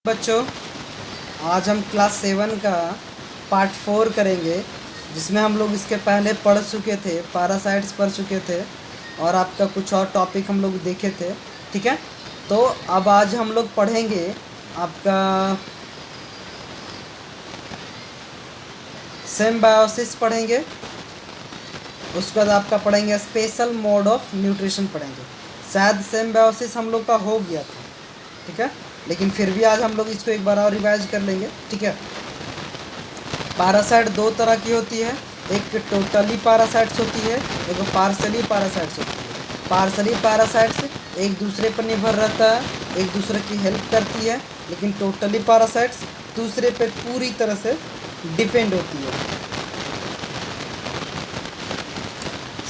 बच्चों, आज हम क्लास 7 का पार्ट 4 करेंगे, जिसमें हम लोग इसके पहले पढ़ चुके थे, पैरासाइट्स पढ़ चुके थे और आपका कुछ और टॉपिक हम लोग देखे थे। ठीक है, तो अब आज हम लोग पढ़ेंगे आपका सिम्बायोसिस पढ़ेंगे। उसके बाद आपका पढ़ेंगे स्पेशल मोड ऑफ न्यूट्रिशन पढ़ेंगे। शायद सिम्बायोसिस हम लोग का हो गया था, ठीक है, लेकिन फिर भी आज हम लोग इसको एक बार और रिवाइज कर लेंगे। ठीक है, पैरासाइट दो तरह की होती है, एक टोटली पैरासाइट्स होती है, एक पार्सली पैरासाइट्स होती है। पार्सली पैरासाइट्स एक दूसरे पर निर्भर रहता है, एक दूसरे की हेल्प करती है, लेकिन टोटली पैरासाइट्स दूसरे पर पूरी तरह से डिपेंड होती है।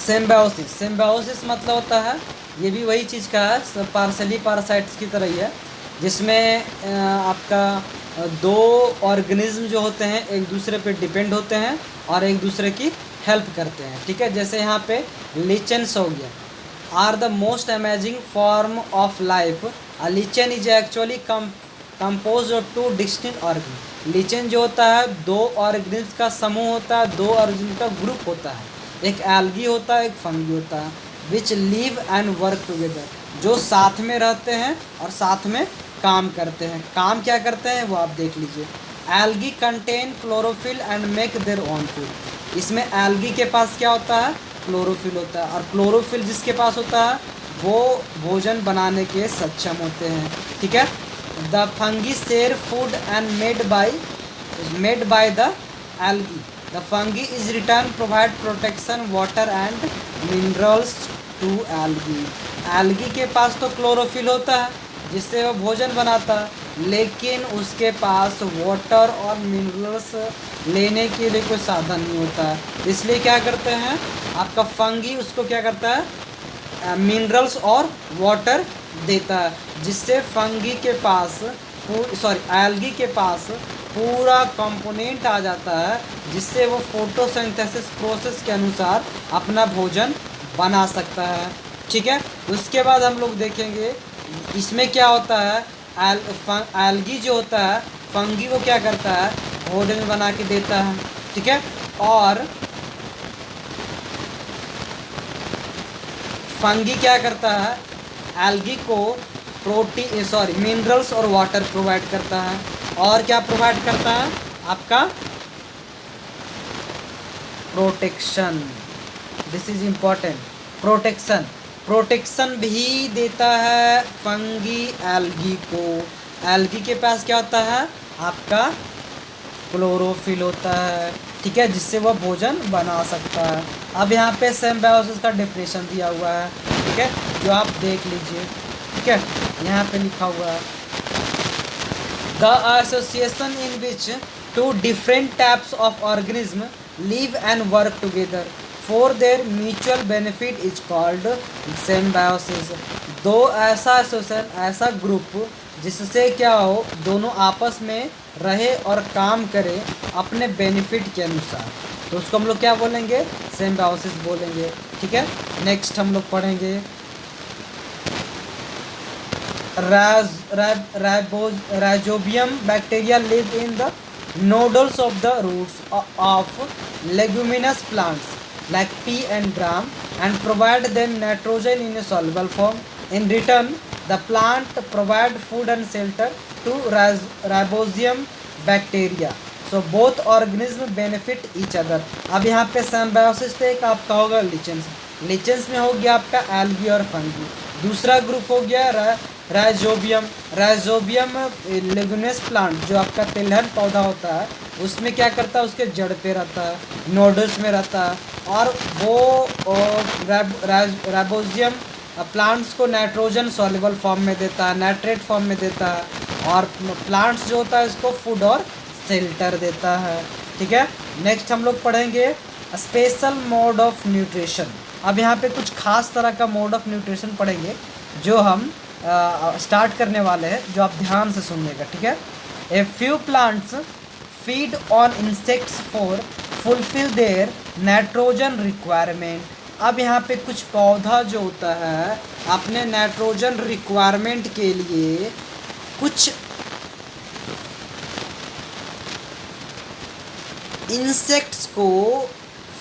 सिम्बायोसिस, सिम्बायोसिस मतलब होता है, ये भी वही चीज़ का है, पार्सली पैरासाइट्स की तरह ही है, जिसमें आपका दो ऑर्गेनिज्म जो होते हैं एक दूसरे पे डिपेंड होते हैं और एक दूसरे की हेल्प करते हैं। ठीक है, जैसे यहाँ पे लिचेंस हो गया, are the most amazing form of life. Lichen is actually compose of two distinct organism. Lichen जो होता है दो ऑर्गेनिज्म का समूह होता है, दो ऑर्गेनिज्म का ग्रुप होता है, एक एल्गी होता है, एक फंगी होता है, which live and work together, जो साथ में रहते हैं और साथ में काम करते हैं। काम क्या करते हैं वो आप देख लीजिए। Algae contain chlorophyll and make their own food. इसमें एल्गी के पास क्या होता है, क्लोरोफिल होता है, और क्लोरोफिल जिसके पास होता है वो भोजन बनाने के सक्षम होते हैं। ठीक है, the fungi share food and made by the algae. The fungi is return provide protection water and minerals to algae. Algae के पास तो क्लोरोफिल होता है जिससे वो भोजन बनाता है, लेकिन उसके पास वाटर और मिनरल्स लेने के लिए कोई साधन नहीं होता है। इसलिए क्या करते हैं, आपका फंगी उसको क्या करता है, मिनरल्स और वाटर देता है, जिससे फंगी के पास एल्गी के पास पूरा कंपोनेंट आ जाता है, जिससे वो फोटोसिंथेसिस प्रोसेस के अनुसार अपना भोजन बना सकता है। ठीक है, उसके बाद हम लोग देखेंगे इसमें क्या होता है। एल्गी जो होता है, फंगी वो क्या करता है, भोजन बना के देता है। ठीक है, और फंगी क्या करता है, एल्गी को मिनरल्स और वाटर प्रोवाइड करता है। और क्या प्रोवाइड करता है, आपका protection. This is important, protection भी देता है फंगी एल्गी को। एल्गी के पास क्या होता है, आपका क्लोरोफिल होता है, ठीक है, जिससे वह भोजन बना सकता है। अब यहाँ पे सिम्बायोसिस का डेफिनेशन दिया हुआ है, ठीक है, जो आप देख लीजिए। ठीक है, यहाँ पे लिखा हुआ है, the association in which two different types of organism live and work together for their mutual benefit is called symbiosis. दो ऐसा एसोसिएशन, ऐसा ग्रुप जिससे क्या हो, दोनों आपस में रहे और काम करे अपने बेनिफिट के अनुसार, तो उसको हम लोग क्या बोलेंगे, सिम्बायोसिस बोलेंगे। ठीक है, नेक्स्ट हम लोग पढ़ेंगे rhizobium bacteria live in the nodules of the roots of leguminous plants like pea and gram and provide them nitrogen in a soluble form. In return, the plant provide food and shelter to ribosium bacteria. So both organisms benefit each other. अब यहाँ पे symbiosis पे एक आपका होगा लिचेंस। लिचेंस में हो गया आपका एल्गी और फंगी। दूसरा ग्रुप हो गया राइजोबियम। राइजोबियम लेगुमिनस प्लांट, जो आपका तिलहन पौधा होता है, उसमें क्या करता है, उसके जड़ पे रहता है, नोडल्स में रहता है, और वो राइबोजियम प्लांट्स को नाइट्रोजन सॉल्युबल फॉर्म में देता है, नाइट्रेट फॉर्म में देता है, और प्लांट्स जो होता है इसको फूड और शेल्टर देता है। ठीक है, नेक्स्ट हम लोग पढ़ेंगे स्पेशल मोड ऑफ न्यूट्रिशन। अब यहाँ पे कुछ खास तरह का मोड ऑफ न्यूट्रिशन पढ़ेंगे, जो हम स्टार्ट करने वाले हैं, जो आप ध्यान से सुनिएगा। ठीक है, a few plants feed on insects for fulfil there nitrogen requirement. अब यहाँ पे कुछ पौधा जो होता है अपने नाइट्रोजन रिक्वायरमेंट के लिए कुछ इंसेक्ट्स को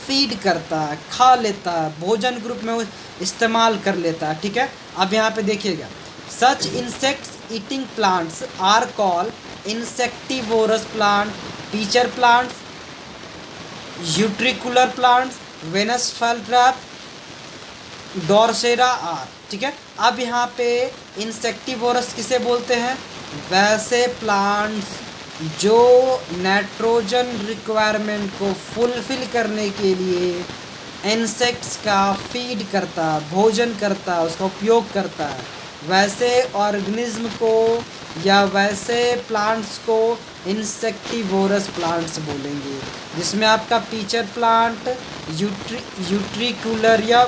फीड करता है, खा लेता है, भोजन के रूप में वो इस्तेमाल कर लेता है। ठीक है, अब यहाँ पे देखिएगा, such insects eating plants are call insectivorous plant, pitcher plants, utricular plants, Venus flytrap, drosera are. ठीक है, अब यहाँ पे इंसेक्टिवोरस किसे बोलते हैं? वैसे प्लांट्स जो नाइट्रोजन रिक्वायरमेंट को फुलफिल करने के लिए इंसेक्ट्स का फीड करता, भोजन करता, उसका उपयोग करता है, वैसे ऑर्गेनिज्म को या वैसे प्लांट्स को इंसेक्टिवोरस प्लांट्स बोलेंगे, जिसमें आपका पीचर प्लांट, यूट्रिकुलर या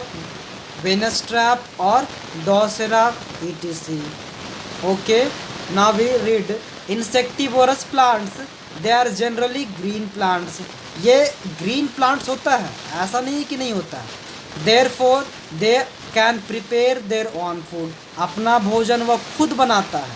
वेनस ट्रैप और drosera etc. Okay, now we read insectivorous plants, they are generally green plants. ये ग्रीन प्लांट्स होता है, ऐसा नहीं कि नहीं होता है। Therefore they can prepare their own food, अपना भोजन वह खुद बनाता है।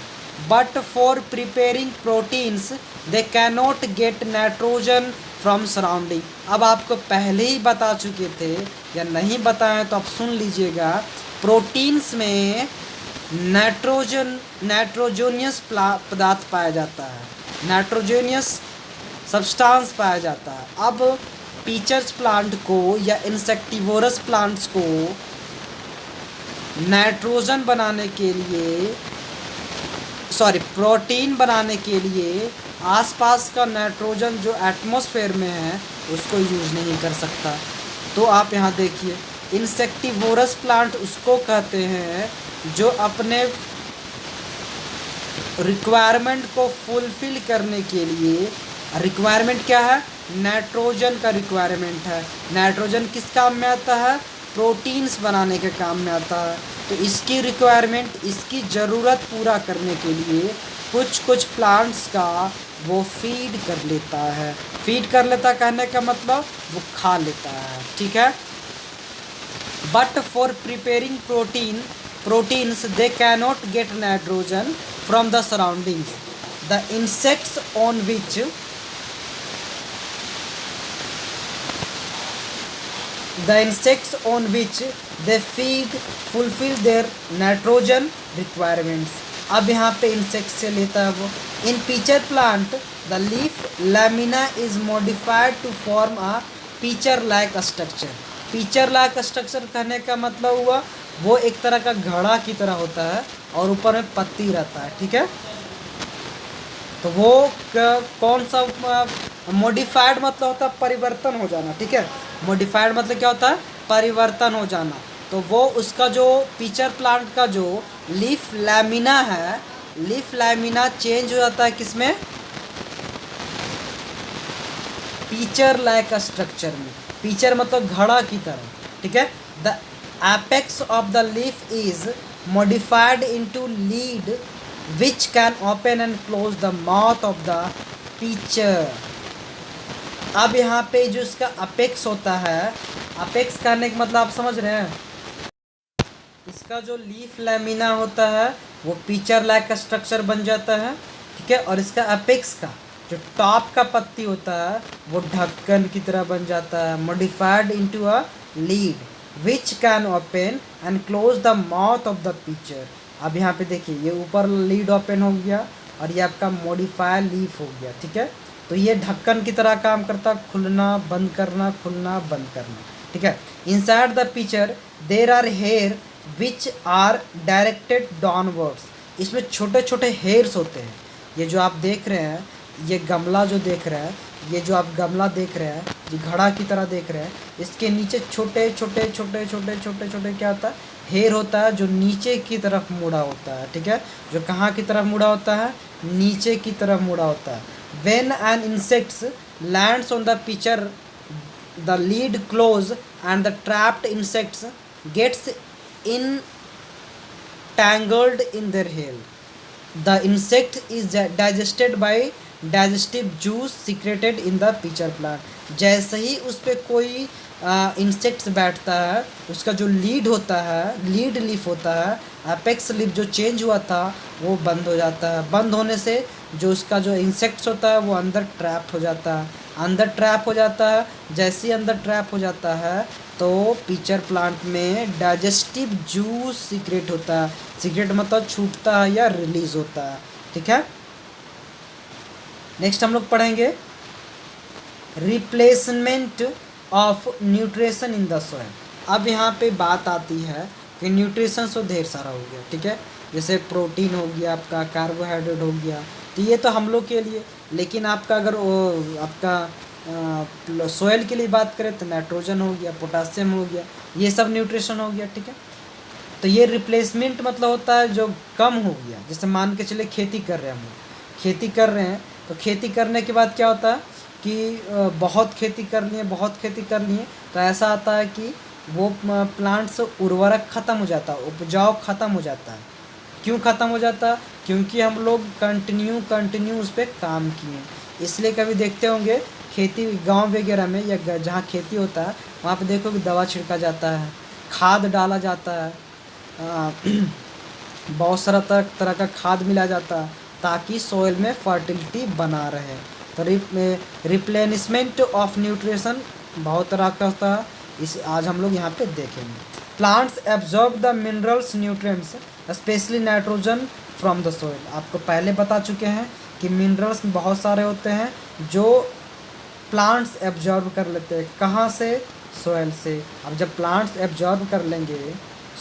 But for preparing proteins they can not get nitrogen from surrounding. अब आपको पहले ही बता चुके थे, या नहीं बताएं तो आप सुन लीजिएगा, प्रोटीन्स में नाइट्रोजनियस पदार्थ पाया जाता है, नाइट्रोजनियस सब्सटेंस पाया जाता है। अब पीचर्स प्लांट को या इंसेक्टिवोरस प्लांट्स को नाइट्रोजन बनाने के लिए, प्रोटीन बनाने के लिए आसपास का नाइट्रोजन जो एटमॉस्फेयर में है उसको यूज नहीं कर सकता। तो आप यहाँ देखिए, इंसेक्टिवोरस प्लांट उसको कहते हैं जो अपने रिक्वायरमेंट को फुलफिल करने के लिए, रिक्वायरमेंट क्या है? नाइट्रोजन का रिक्वायरमेंट है। नाइट्रोजन किस काम में आता है? प्रोटीन्स बनाने के काम में आता है। तो इसकी रिक्वायरमेंट, इसकी ज़रूरत पूरा करने के लिए कुछ प्लांट्स का वो फीड कर लेता है। फीड कर लेता कहने का मतलब वो खा लेता है। ठीक है, but for preparing proteins they cannot get nitrogen from the surroundings. The insects on which they feed fulfill their nitrogen requirements. अब यहाँ पे इंसेक्ट से लेता है वो। In pitcher plant the leaf lamina is modified to form a pitcher like structure. Pitcher like structure कहने का मतलब हुआ वो एक तरह का घड़ा की तरह होता है और ऊपर में पत्ती रहता है। ठीक है, तो वो कौन सा मॉडिफाइड मतलब होता है परिवर्तन हो जाना। ठीक है, मॉडिफाइड मतलब क्या होता है? परिवर्तन हो जाना। तो वो उसका जो पीचर प्लांट का जो लीफ लैमिना है, लीफ लैमिना चेंज हो जाता है किसमें? पीचर लाइक स्ट्रक्चर में। पीचर मतलब घड़ा की तरह। ठीक है, the apex of the leaf is modified into lead which can open and close the mouth of the pitcher. अब यहाँ पे जो इसका अपेक्स होता है, अपेक्स करने का मतलब आप समझ रहे हैं, इसका जो लीफ लैमिना होता है वो पीचर लाइक स्ट्रक्चर बन जाता है। ठीक है, और इसका अपेक्स का जो टॉप का पत्ती होता है वो ढक्कन की तरह बन जाता है। Modified into a lead which can open and close the mouth of the pitcher. अब यहाँ पे देखिए, ये ऊपर लीड ओपन हो गया और ये आपका मॉडिफाइड लीफ हो गया। ठीक है, तो ये ढक्कन की तरह काम करता, खुलना बंद करना, खुलना बंद करना। ठीक है, inside the pitcher there are hair which are directed downwards. इसमें छोटे छोटे हेयर्स होते हैं। ये जो आप देख रहे हैं, ये गमला जो देख रहे हैं, ये जो आप गमला देख रहे हैं, ये घड़ा की तरह देख रहे हैं, इसके नीचे छोटे छोटे छोटे छोटे छोटे छोटे क्या होता है? हेयर होता है, जो नीचे की तरफ मुड़ा होता है। ठीक है, जो कहाँ की तरफ मुड़ा होता है? नीचे की तरफ मुड़ा होता है। When an insect lands on the pitcher, the lid close and the trapped insects gets entangled in their hair. The insect is digested by digestive juice secreted in the pitcher plant. जैसे ही उस पर कोई insects बैठता है, उसका जो lead होता है, लीड लीफ होता है, अपेक्स लीफ जो चेंज हुआ था वो बंद हो जाता है। बंद होने से जो उसका जो इंसेक्ट्स होता है वो अंदर ट्रैप्ड हो जाता है। अंदर ट्रैप हो जाता है। जैसे ही अंदर ट्रैप हो जाता है तो पिचर प्लांट में डाइजेस्टिव जूस सीक्रेट होता है। सीक्रेट मतलब छूटता है या रिलीज होता है, ठीक है। नेक्स्ट हम लोग पढ़ेंगे replacement of nutrition in the soil. अब यहाँ पे बात आती है कि न्यूट्रिशन तो ढेर सारा हो गया, ठीक है। जैसे प्रोटीन हो गया, आपका कार्बोहाइड्रेट हो गया, तो ये तो हम लोग के लिए। लेकिन आपका अगर आपका सोयल के लिए बात करें तो नाइट्रोजन हो गया, पोटासियम हो गया, ये सब न्यूट्रिशन हो गया, ठीक है। तो ये रिप्लेसमेंट मतलब होता है जो कम हो गया। जैसे मान के चले खेती कर रहे हैं हम लोग, खेती कर रहे हैं, तो खेती करने के बाद क्या होता है कि बहुत खेती कर लिए, बहुत खेती कर लिए, तो ऐसा आता है कि वो प्लांट्स उर्वरक ख़त्म हो जाता है, उपजाऊ ख़त्म हो जाता है। क्यों ख़त्म हो जाता है? क्योंकि हम लोग कंटिन्यू उस पर काम किए। इसलिए कभी देखते होंगे खेती गांव वगैरह में या जहाँ खेती होता है वहाँ पे देखो कि दवा छिड़का जाता है, खाद डाला जाता है, बहुत सारा तरह का खाद मिला जाता है ताकि सोइल में फर्टिलिटी बना रहे। तो रिप्लेनिशमेंट ऑफ न्यूट्रिशन बहुत तरह का होता है, इस आज हम लोग यहाँ पे देखेंगे। Plants absorb the minerals nutrients specially nitrogen from the soil. आपको पहले बता चुके हैं कि मिनरल्स बहुत सारे होते हैं जो प्लांट्स एब्जॉर्ब कर लेते हैं। कहाँ से? सोइल से। अब जब प्लांट्स एब्जॉर्ब कर लेंगे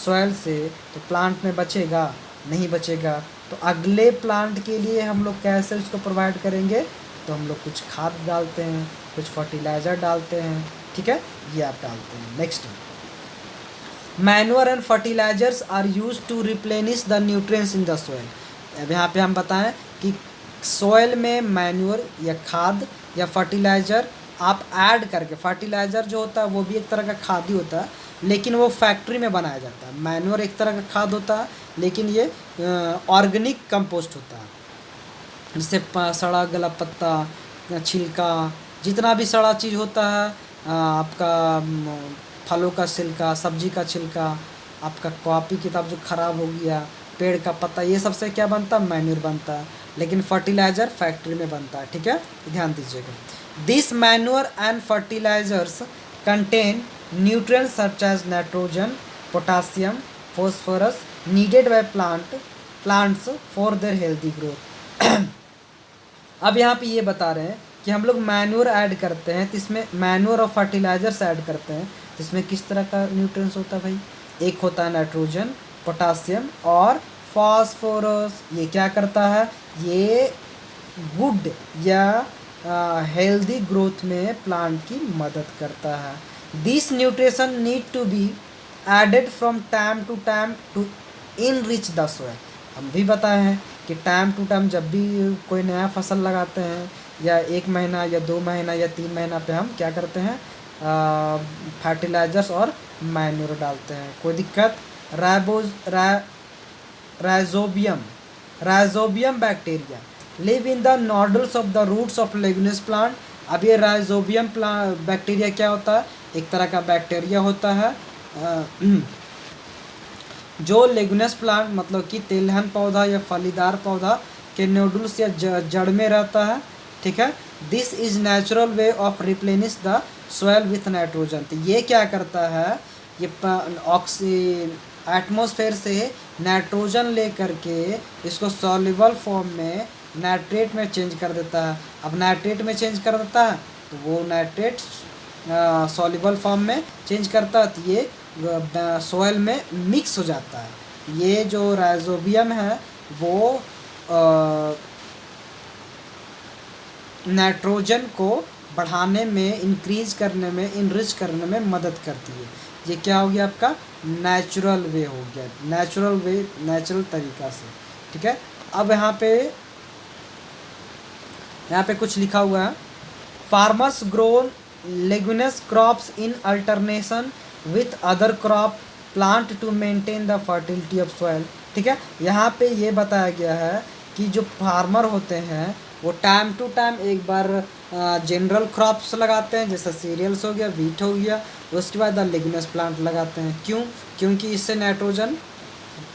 सोइल से तो प्लांट में बचेगा? नहीं बचेगा। तो अगले प्लांट के लिए हम लोग कैसे उसको प्रोवाइड करेंगे? तो हम लोग कुछ खाद डालते हैं, कुछ फर्टिलाइज़र डालते हैं, ठीक है, ये आप डालते हैं। Next, manure and fertilisers are use to replenish the nutrients in the soil. अब यहाँ पे हम बताएं कि सोइल में मैन्योर या खाद या फर्टिलाइज़र आप ऐड करके, फर्टिलाइज़र जो होता है वो भी एक तरह का खाद ही होता है, लेकिन वो फैक्ट्री में बनाया जाता है। मैन्योर एक तरह का खाद होता है, लेकिन ये ऑर्गेनिक कंपोस्ट होता है। जैसे सड़ा गला पत्ता, छिलका, जितना भी सड़ा चीज़ होता है, आपका फलों का छिलका, सब्जी का छिलका, आपका कॉपी किताब जो ख़राब हो गया, पेड़ का पत्ता, ये सबसे क्या बनता है? मैन्योर बनता है। लेकिन फर्टिलाइज़र फैक्ट्री में बनता है, ठीक है, ध्यान दीजिएगा। This manure and fertilisers contain nutrients such as nitrogen, potassium, phosphorus needed by plants for their healthy growth. अब यहाँ पे ये बता रहे हैं कि हम लोग मैन्योर ऐड करते हैं, तो इसमें मैन्योर और फर्टिलाइजर्स ऐड करते हैं, तो इसमें किस तरह का न्यूट्रिएंट्स होता है भाई? एक होता है नाइट्रोजन, पोटासियम और फॉस्फोरस। ये क्या करता है? ये गुड या हेल्दी ग्रोथ में प्लांट की मदद करता है। This nutrition need to be added from time to time to enrich the soil. हम भी बताए हैं कि टाइम टू टाइम जब भी कोई नया फसल लगाते हैं, या 1 महीना या 2 महीना या 3 महीना पे हम क्या करते हैं? फर्टिलाइजर्स और मैन्योर डालते हैं। कोई दिक्कत? Rhizobium bacteria live in the nodules of the roots of leguminous plant. अब ये राइजोबियम बैक्टीरिया क्या होता है? एक तरह का बैक्टीरिया होता है जो लेगुमिनस प्लांट मतलब कि तेलहन पौधा या फलीदार पौधा के नोडल्स या जड़ में रहता है, ठीक है। This is natural way of replenish the soil with nitrogen. तो ये क्या करता है? ये एटमॉस्फेयर से नाइट्रोजन ले करके इसको सॉल्युबल फॉर्म में नाइट्रेट में चेंज कर देता है। अब नाइट्रेट में चेंज कर देता है तो वो नाइट्रेट सॉल्युबल फॉर्म में चेंज करता है, तो ये सोइल में मिक्स हो जाता है। ये जो राइजोबियम है वो नाइट्रोजन को बढ़ाने में, इंक्रीज करने में, इनरिच करने में मदद करती है। ये क्या हो गया? आपका नेचुरल वे हो गया, नेचुरल तरीका से, ठीक है। अब यहाँ पे कुछ लिखा हुआ है, farmers grow leguminous crops in alternation with other crop plant to maintain the fertility of soil, ठीक है। यहाँ पे ये बताया गया है कि जो फार्मर होते हैं वो टाइम टू टाइम एक बार जनरल क्रॉप्स लगाते हैं, जैसे सीरियल्स हो गया, वीट हो गया, उसके बाद लेगुमिनस प्लांट लगाते हैं। क्यों? क्योंकि इससे नाइट्रोजन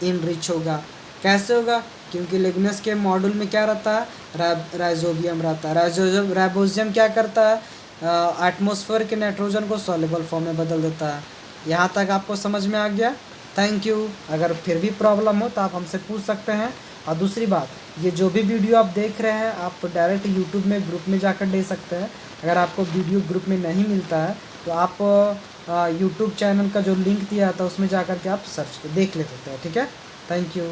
इनरिच होगा। कैसे होगा? क्योंकि लिग्नस के मॉड्यूल में क्या रहता है, राइजोबियम रहता है। राइबोजियम क्या करता है, एटमॉस्फेयर के नाइट्रोजन को सॉल्युबल फॉर्म में बदल देता है। यहाँ तक आपको समझ में आ गया? Thank you. अगर फिर भी प्रॉब्लम हो तो आप हमसे पूछ सकते हैं। और दूसरी बात, ये जो भी वीडियो आप देख रहे हैं आप डायरेक्ट यूट्यूब में ग्रुप में जाकर ले सकते हैं। अगर आपको वीडियो ग्रुप में नहीं मिलता है तो आप यूट्यूब चैनल का जो लिंक दिया था उसमें जाकर के आप सर्च देख ले सकते हैं। ठीक है, थैंक यू।